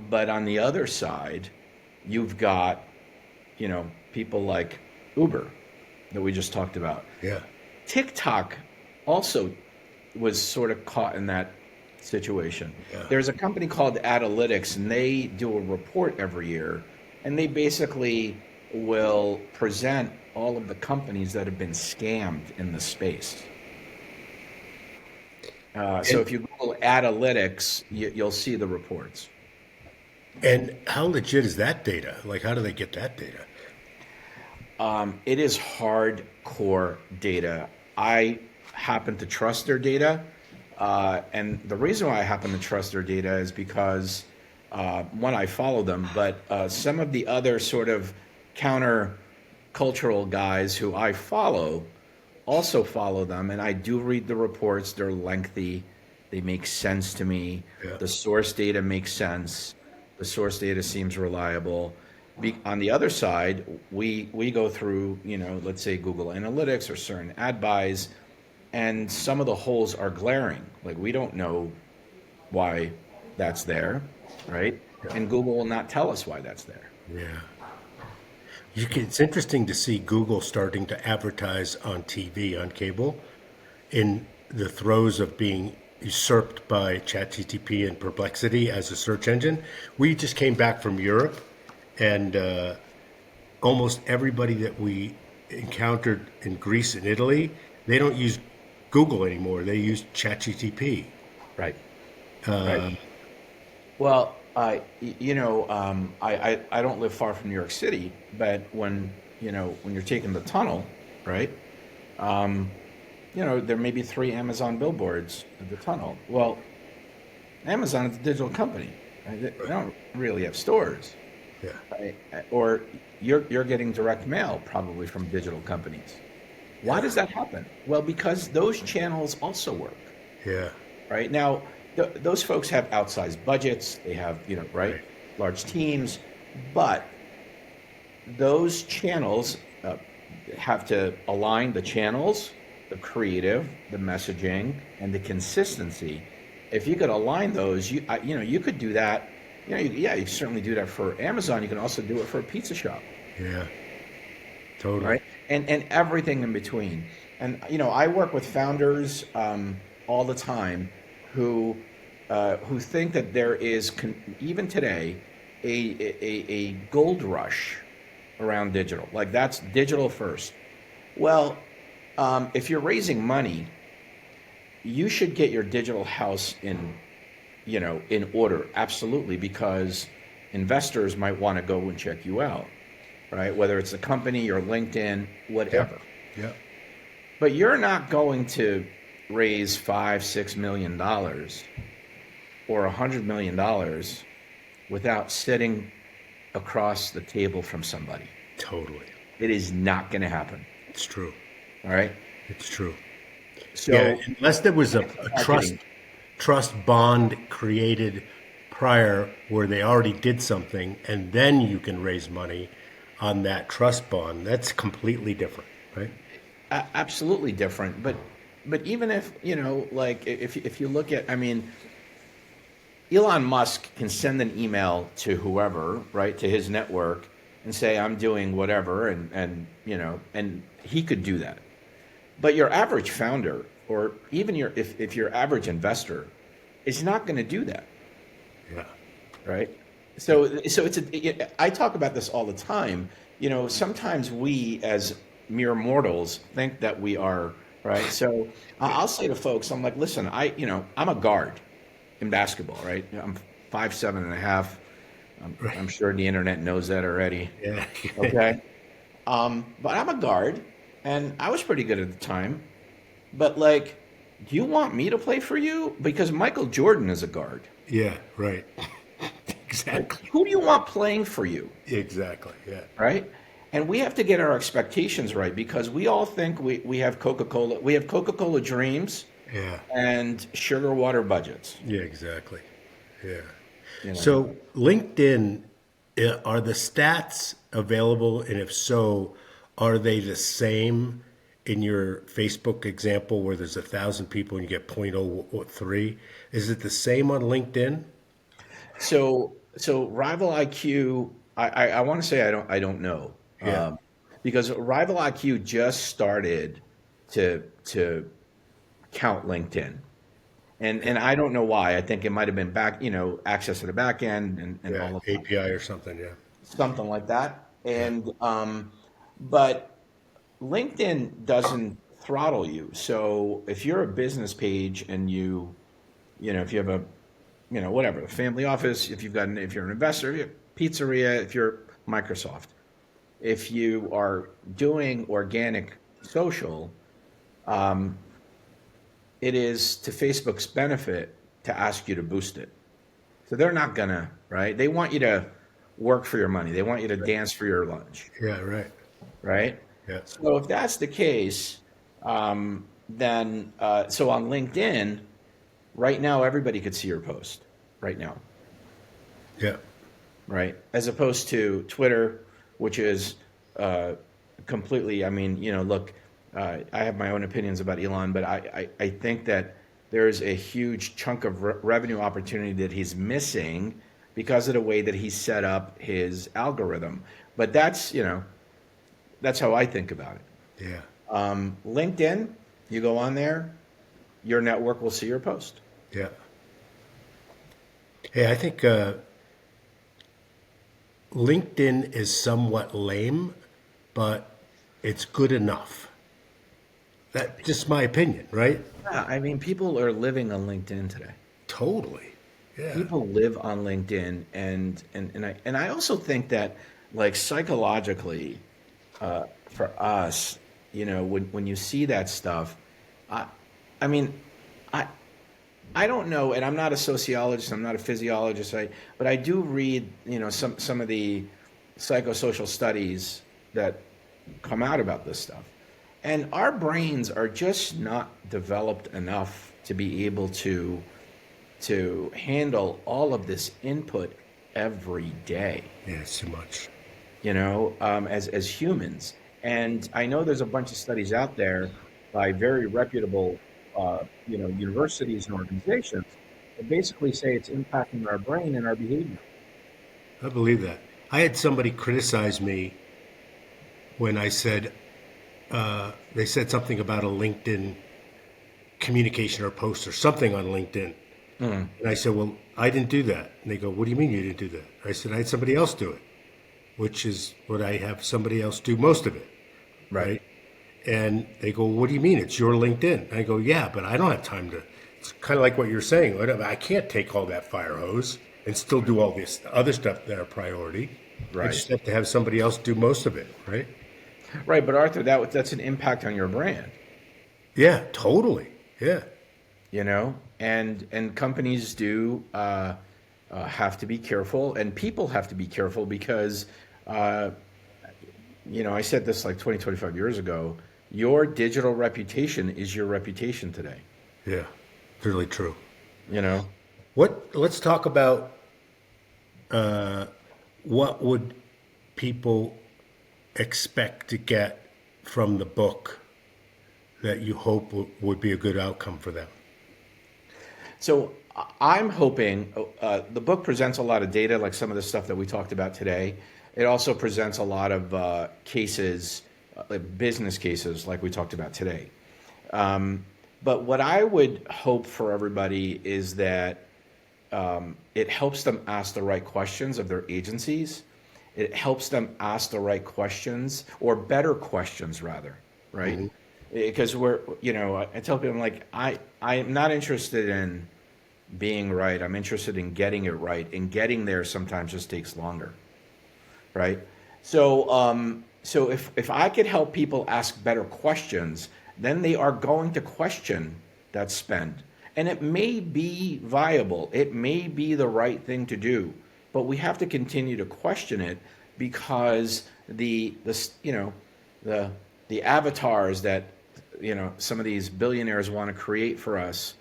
But on the other side, you've got, people like Uber that we just talked about. yeah. TikTok also was sort of caught in that situation. Yeah. There's a company called Analytics, and they do a report every year, and they basically will present all of the companies that have been scammed in the space. So if you Google Analytics, you'll see the reports. And how legit is that data? Like, how do they get that data? It is hardcore data. I happen to trust their data. And the reason why I happen to trust their data is because, one, I follow them, but some of the other sort of counter-cultural guys who I follow also follow them. And I do read the reports. They're lengthy. They make sense to me. Yeah. The source data makes sense. The source data seems reliable. On the other side, we go through, let's say Google Analytics or certain ad buys, and some of the holes are glaring. Like, we don't know why that's there, right? Yeah. And Google will not tell us why that's there. Yeah. It's interesting to see Google starting to advertise on TV, on cable, in the throes of being usurped by ChatGPT and Perplexity as a search engine. We just came back from Europe, and almost everybody that we encountered in Greece and Italy, they don't use Google anymore. They use ChatGPT. Right. Right. Well, I don't live far from New York City, but when you're taking the tunnel, right? Um, there may be three Amazon billboards at the tunnel. Well, Amazon is a digital company. Right? They don't really have stores, Yeah. right? Or you're getting direct mail probably from digital companies. Why Yeah. does that happen? Well, because those channels also work, Yeah. right? Now, those folks have outsized budgets. They have, right, Right. large teams, but those channels have to align the channels, the creative, the messaging, and the consistency. If you could align those, you could do that. You certainly do that for Amazon. You can also do it for a pizza shop, Yeah. Totally. right? And everything in between. And I work with founders all the time who think that there is even today a gold rush around digital. Like that's digital first. Well, if you're raising money, you should get your digital house in order, absolutely, because investors might want to go and check you out, right? Whether it's a company or LinkedIn, Yeah. whatever. Yeah. But you're not going to raise $5-6 million or $100 million without sitting across the table from somebody. Totally. It is not going to happen. It's true. All right. It's true. Yeah. So Unless there was a marketing, trust bond created prior where they already did something and then you can raise money on that trust bond. That's completely different, right? absolutely different. But even if like if you look at, I mean, Elon Musk can send an email to whoever, right, to his network, and say, I'm doing whatever, and he could do that. But your average founder, or even if your average investor, is not going to do that, Yeah. right? So I talk about this all the time. Sometimes we as mere mortals think that we are, right. So I'll say to folks, I'm like, listen, I'm a guard in basketball, right? I'm 5'7.5". I'm sure the internet knows that already. Yeah. Okay. But I'm a guard, and I was pretty good at the time. But like, do you want me to play for you? Because Michael Jordan is a guard. Yeah. Right. Like, Exactly. who do you want playing for you? Exactly. Yeah. Right? And we have to get our expectations right because we all think we have Coca-Cola. We have Coca-Cola dreams Yeah. and sugar water budgets. Yeah. Exactly. Yeah. You know. So LinkedIn, are the stats available? And if so, are they the same in your Facebook example where there's 1,000 people and you get 0.03? Is it the same on LinkedIn? So Rival IQ, I want to say I don't know, Yeah. because Rival IQ just started to count LinkedIn, and I don't know why. I think it might have been access to the back end and Yeah. all of that, API or something. Yeah. something like that. Yeah. And but LinkedIn doesn't throttle you. So if you're a business page and if you have whatever, a family office, if you're an investor, if you're a pizzeria, if you're Microsoft, if you are doing organic social, it is to Facebook's benefit to ask you to boost it. So they're not gonna, right? They want you to work for your money. They want you to dance for your lunch, Yeah. Right. right? Yeah. So if that's the case, then so on LinkedIn, right now everybody could see your post right now, Yeah. right? As opposed to Twitter, which is completely. I mean, look, I have my own opinions about Elon, but I think that there is a huge chunk of revenue opportunity that he's missing because of the way that he set up his algorithm. But that's how I think about it. Yeah. LinkedIn, you go on there, your network will see your post. Yeah. Hey, I think LinkedIn is somewhat lame, but it's good enough. That's just my opinion, right? Yeah, I mean, people are living on LinkedIn today. Totally. Yeah. People live on LinkedIn, and I also think that, like, psychologically, for us, when you see that stuff, I I mean, I I don't know, and I'm not a sociologist, I'm not a physiologist, but I do read, some of the psychosocial studies that come out about this stuff. And our brains are just not developed enough to be able to handle all of this input every day, Yeah, it's too much. as humans. And I know there's a bunch of studies out there by very reputable, universities and organizations that basically say it's impacting our brain and our behavior. I believe that. I had somebody criticize me when I said, they said something about a LinkedIn communication or post or something on LinkedIn. Mm, And I said, well, I didn't do that. And they go, what do you mean you didn't do that? I said, I had somebody else do it, which is what I have somebody else do most of it. right. Right. And they go, what do you mean? It's your LinkedIn. And I go, yeah, but I don't have time to. It's kind of like what you're saying. I can't take all that fire hose and still do all this other stuff that are priority. I Right. just have to have somebody else do most of it. Right. Right. But Arthur, that's an impact on your brand. Yeah, totally. Yeah. And companies do have to be careful, and people have to be careful because uh, I said this like 20, 25 years ago. Your digital reputation is your reputation today. Yeah. Really true. You know, Let's talk about what would people expect to get from the book that you hope would be a good outcome for them. so I'm hoping the book presents a lot of data, like some of the stuff that we talked about today. It also presents a lot of cases, like business cases, like we talked about today. But what I would hope for everybody is that it helps them ask the right questions of their agencies. It helps them ask the right questions, or better questions rather, right? Because I tell people, I'm like, I'm not interested in being right. I'm interested in getting it right, and getting there sometimes just takes longer, right? So if I could help people ask better questions, then they are going to question that spend. And it may be viable, it may be the right thing to do, but we have to continue to question it, because the the avatars that some of these billionaires want to create for us,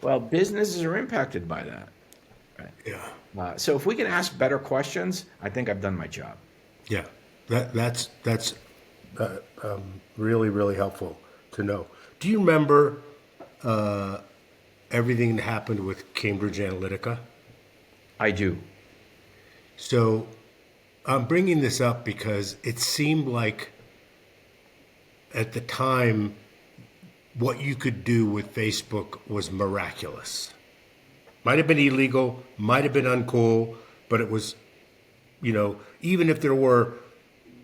well, businesses are impacted by that. Right? Yeah. So if we can ask better questions, I think I've done my job. Yeah. That's really, really helpful to know. Do you remember everything that happened with Cambridge Analytica? I do. So I'm bringing this up because it seemed like at the time what you could do with Facebook was miraculous. Might have been illegal, might have been uncool, but it was, even if there were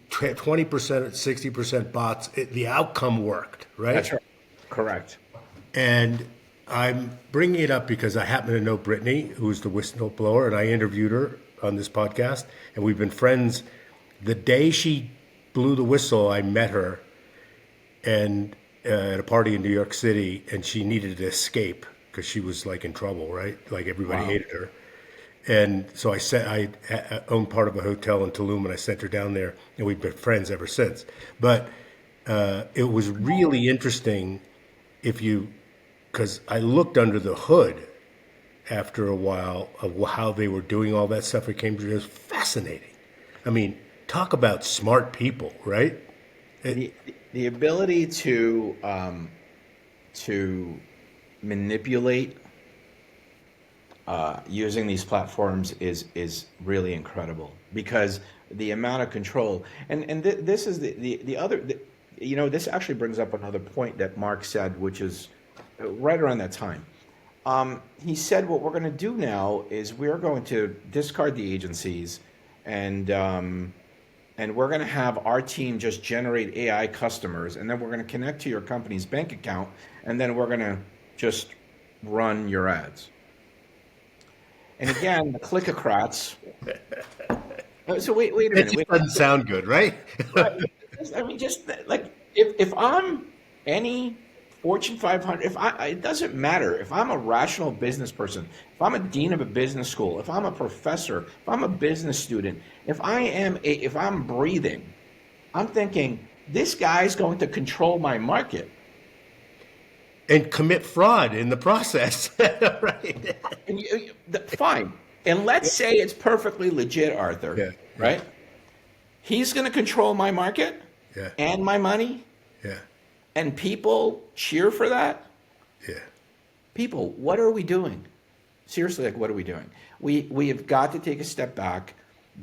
20%, 60% bots, the outcome worked, right? That's right. Correct. And I'm bringing it up because I happen to know Brittany, who's the whistleblower, and I interviewed her on this podcast, and we've been friends. The day she blew the whistle, I met her and at a party in New York City, and she needed to escape because she was like in trouble, right? Like everybody Wow. hated her. And so I owned part of a hotel in Tulum, and I sent her down there, and we've been friends ever since. But it was really interesting because I looked under the hood after a while of how they were doing all that stuff at Cambridge. It was fascinating. I mean, talk about smart people, right? The the ability to manipulate using these platforms is really incredible, because the amount of control, and this is the other this actually brings up another point that Mark said, which is right around that time. He said, what we're going to do now is we're going to discard the agencies, and we're going to have our team just generate AI customers, and then we're going to connect to your company's bank account, and then we're going to just run your ads. And again, the clickocrats. So wait a It minute. just doesn't sound good, right? Right. I mean, just like if I'm any Fortune 500, it doesn't matter. If I'm a rational business person, if I'm a dean of a business school, if I'm a professor, if I'm a business student, if I'm breathing, I'm thinking this guy's going to control my market. And commit fraud in the process, right? And fine. And let's say it's perfectly legit, Arthur, Yeah, yeah, right? He's going to control my market yeah, and my money, yeah, and people cheer for that. yeah. People, what are we doing? Seriously, like, what are we doing? We have got to take a step back.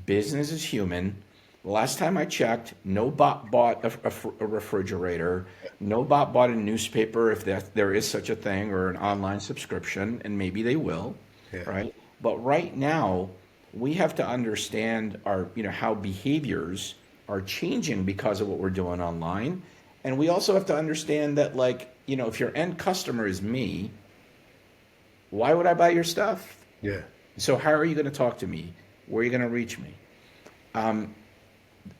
Business is human. The last time I checked, no bot bought a refrigerator. No bot bought a newspaper, if there is such a thing, or an online subscription, and maybe they will, Yeah. right? But right now, we have to understand how behaviors are changing because of what we're doing online. And we also have to understand that, if your end customer is me, why would I buy your stuff? Yeah. So how are you going to talk to me? Where are you going to reach me?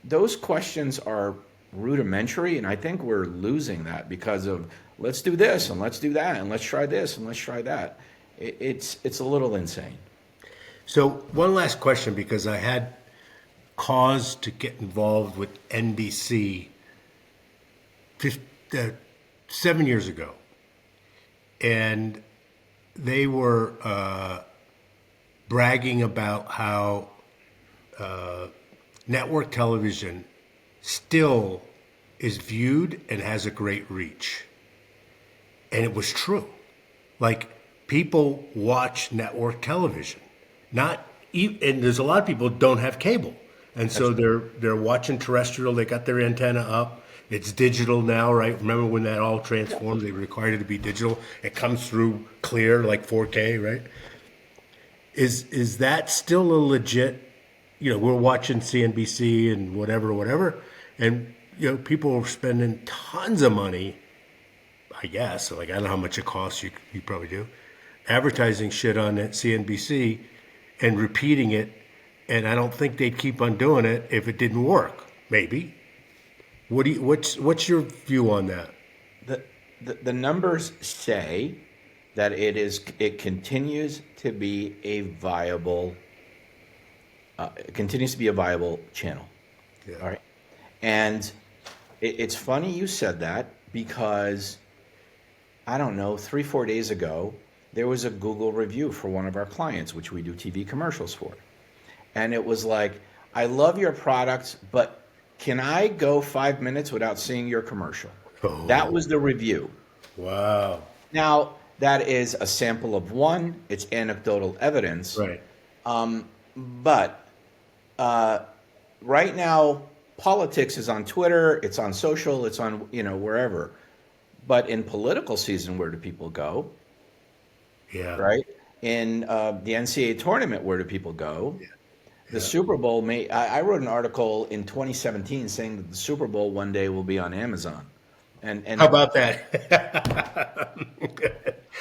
Those questions are rudimentary, and I think we're losing that because of let's do this and let's do that and let's try this and let's try that. It's a little insane. So one last question, because I had cause to get involved with NBC 7 years ago, and they were bragging about how network television still is viewed and has a great reach. And it was true. Like, people watch network television. And there's a lot of people who don't have cable. And so they're watching terrestrial, they got their antenna up. It's digital now, right? Remember when that all transformed, they required it to be digital. It comes through clear, like 4K, right? Is that still a legit, we're watching CNBC and whatever, and people are spending tons of money, I guess. Like, I don't know how much it costs, you probably do, advertising shit on that CNBC and repeating it, and I don't think they'd keep on doing it if it didn't work. Maybe. What's your view on that? The numbers say that it continues to be a viable channel. Yeah. All right. And it's funny you said that, because I don't know, 3-4 days ago, there was a Google review for one of our clients, which we do TV commercials for. And it was like, I love your product, but can I go 5 minutes without seeing your commercial? Oh. That was the review. Wow. Now, that is a sample of one. It's anecdotal evidence. Right. But right now, politics is on Twitter, it's on social, it's on, wherever. But in political season, where do people go? Yeah. Right? In the NCAA tournament, where do people go? Yeah. The Super Bowl I wrote an article in 2017 saying that the Super Bowl one day will be on Amazon. And How about that?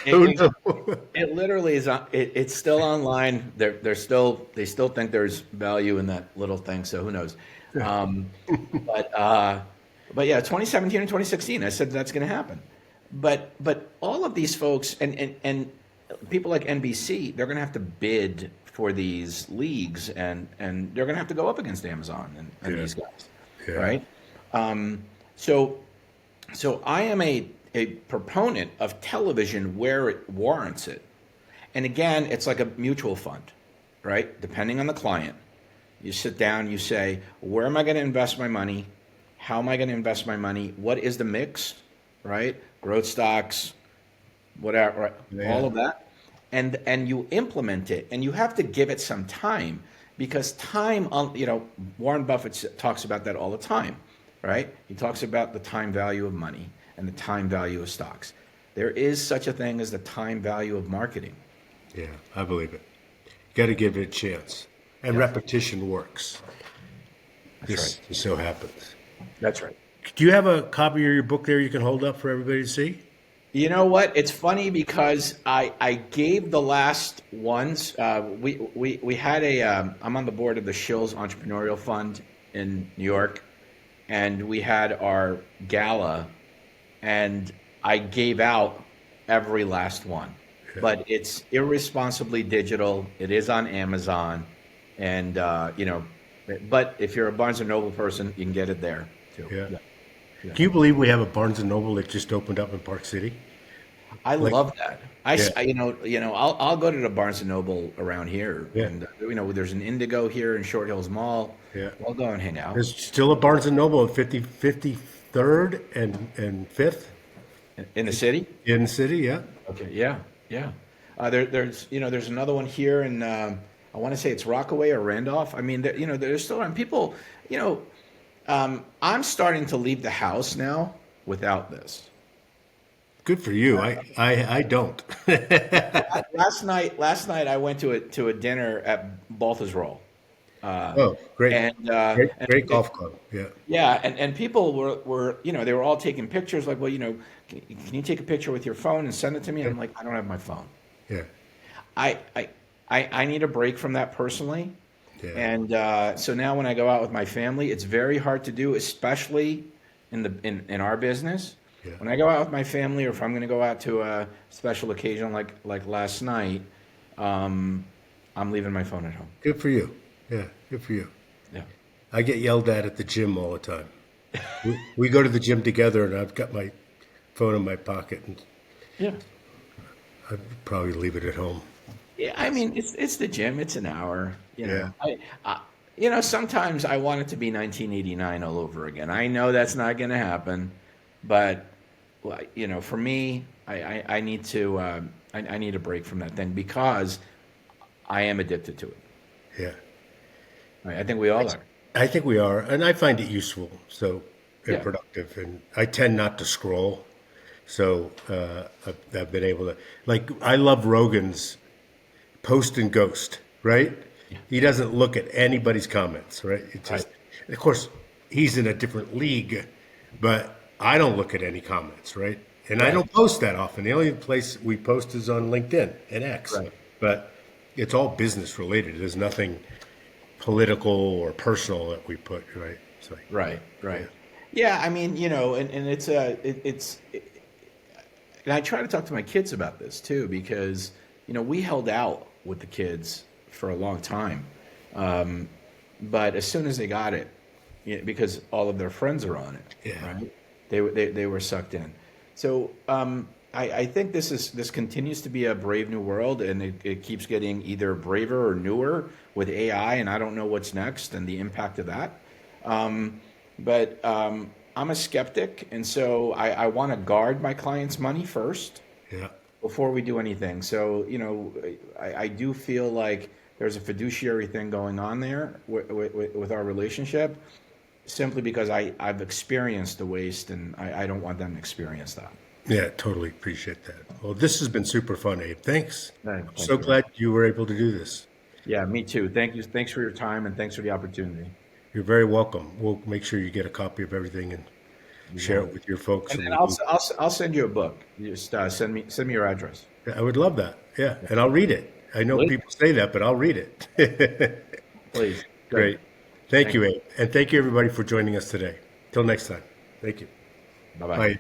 it literally is. It's still online. They still think there's value in that little thing. So who knows? But yeah, 2017 and 2016, I said that's going to happen. But all of these folks and people like NBC, they're going to have to bid for these leagues, and they're going to have to go up against Amazon and these guys, right? So I am a proponent of television where it warrants it. And again, it's like a mutual fund, right? Depending on the client. You sit down, you say, where am I going to invest my money? How am I going to invest my money? What is the mix, right? Growth stocks, whatever, right? Yeah. All of that. And you implement it, and you have to give it some time, because time, Warren Buffett talks about that all the time, right? He talks about the time value of money and the time value of stocks. There is such a thing as the time value of marketing. Yeah, I believe it. You got to give it a chance. And repetition works. That's Just so happens. That's right. Do you have a copy of your book there you can hold up for everybody to see? You know what? It's funny because I gave the last ones. We had a I'm on the board of the Shills Entrepreneurial Fund in New York, and we had our gala, and I gave out every last one. But it's irresponsibly digital. It is on Amazon, and but if you're a Barnes and Noble person, you can get it there too. Yeah. Yeah. Yeah. Can you believe we have a Barnes and Noble that just opened up in Park City? I Like, love that. yeah, I'll go to the Barnes and Noble around here, yeah, and there's an Indigo here in Short Hills Mall. yeah. I'll go and hang out There's still a Barnes and Noble at 53rd and 5th in the city. in the city. Yeah. Okay, yeah, yeah. There's another one here, and I want to say it's Rockaway or Randolph. I mean, there's still and people. I'm starting to leave the house now without this. Good for you. I don't. Last night I went to a dinner at Balthazar Roll. Oh, great. And Great golf club. Yeah. yeah, and people were they were all taking pictures like, well, can you take a picture with your phone and send it to me? And I'm like, I don't have my phone. Yeah. I I need a break from that personally. Yeah. And so now when I go out with my family, it's very hard to do, especially in our business. Yeah. When I go out with my family, or if I'm going to go out to a special occasion like last night, I'm leaving my phone at home. Good for you. Yeah. Good for you. Yeah. I get yelled at the gym all the time. We go to the gym together, and I've got my phone in my pocket, and Yeah. I'd probably leave it at home. Yeah, I mean, it's the gym. It's an hour. Yeah. Sometimes I want it to be 1989 all over again. I know that's not going to happen, but well, for me, I need to I need a break from that thing because I am addicted to it. Yeah. I think we all are. I think we are, and I find it useful, and Yeah. productive, and I tend not to scroll. So I've been able to, like, I love Rogan's post and ghost, right? He doesn't look at anybody's comments, right? It just, of course, he's in a different league, but I don't look at any comments, right? And I don't post that often. The only place we post is on LinkedIn and X, Right. but it's all business related. There's nothing political or personal that we put, right? So, Right. Yeah, I mean, and and I try to talk to my kids about this too, because we held out with the kids for a long time, but as soon as they got it, because all of their friends are on it, Yeah. right? They were sucked in. So I think this continues to be a brave new world, and it keeps getting either braver or newer with AI, and I don't know what's next and the impact of that. But I'm a skeptic, and so I want to guard my clients' money first yeah. before we do anything. So, I do feel like there's a fiduciary thing going on there with our relationship, simply because I've experienced the waste, and I don't want them to experience that. Yeah, totally appreciate that. Well, this has been super fun, Abe. Thanks. Thank So you. glad you were able to do this. Yeah, me too. Thank you. Thanks for your time, and thanks for the opportunity. You're very welcome. We'll make sure you get a copy of everything and share it with your folks. And I'll send you a book. You just send me your address. I would love that. Yeah, and I'll read it. I know Please. people say that, but I'll read it. Please. Good. Great. Thank you, Abe. And thank you, everybody, for joining us today. Till next time. Thank you. Bye-bye. Bye.